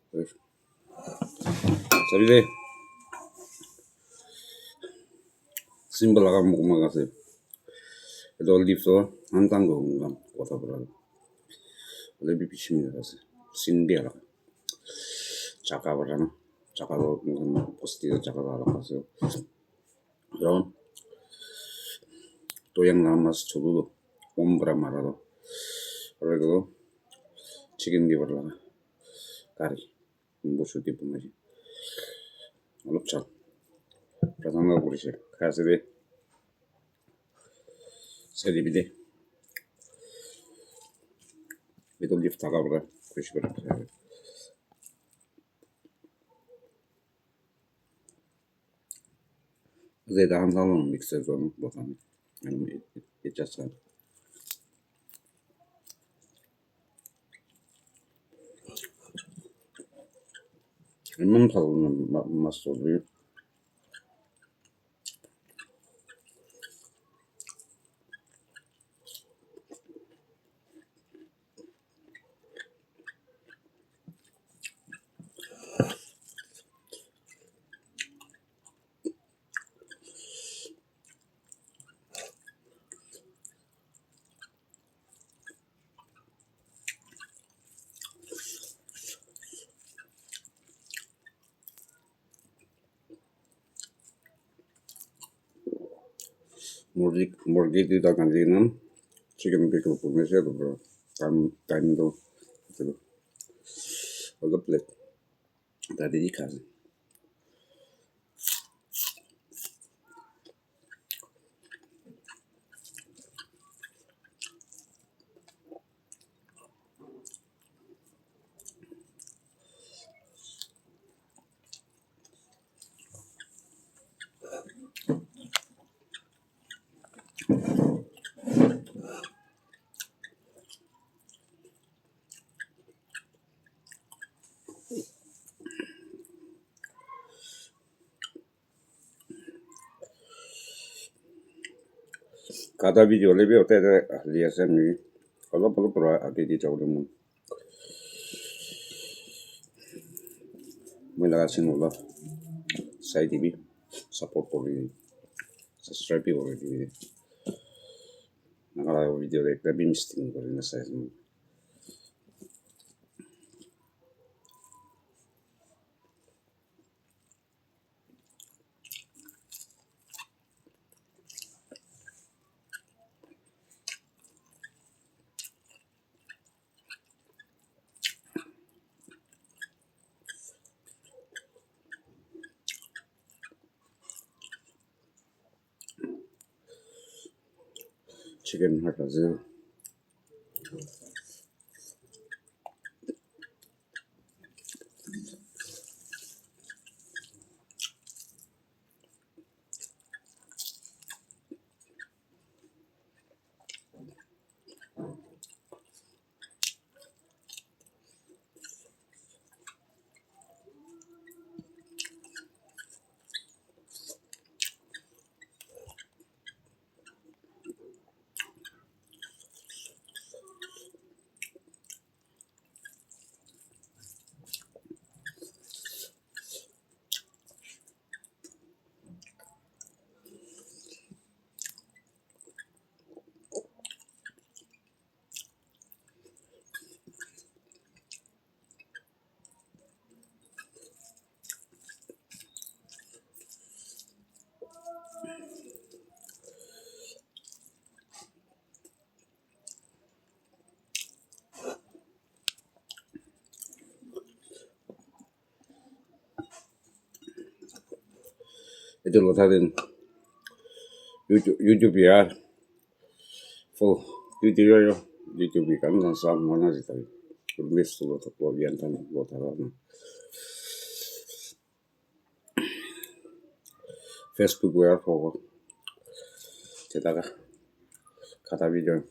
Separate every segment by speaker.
Speaker 1: Sabi simbol akan mukbang kasi. Ito olipso 한단 건가 보다보라. lebih 비심니다 kasi. 신비하라. 작아버라나. 작아도 포스티도 작아도 알아서. 그럼 또 yang namanya 저도 옴브라 말아도. 그리고 chicken liver lah. Kari. Musuh tipu masih. Alap pertama kursi. Kasih deh. Sedih deh. Itu lift agak berat. Kursi berat. Zeyda hantalım mikser zonu bakalım. Yani içeceğiz. Memang kalau masuk dulu. Murid itu akan diinam. Chicken pickle pun masih ada bro. Time itu. Ada plate. Tadi ikan. Kata video lebih otak lihat saya ni. Kalau perlu ada di jauh dulu. Melakukan olah. Saya TV support kori. Subscribe kori TV. Nakala video dek lebih mesti kori na saya. Chicken heart aja. Itu loh tadi YouTube ya. Full YouTube kan sama mana sih tadi. Berbes tuh loh tuh yantan buat apa? Facebook gue apa? Cetak kata video.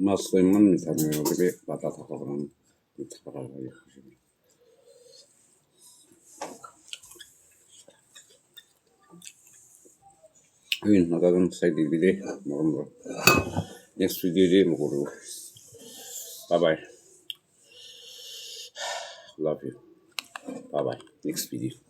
Speaker 1: Maslıyman bir tane öyle bir batata kavramı. Bir tane yapmışım. Yun, nagagano sa DVD. Maganda. Next video di maguro. Bye-bye. Love you. Bye-bye. Next video.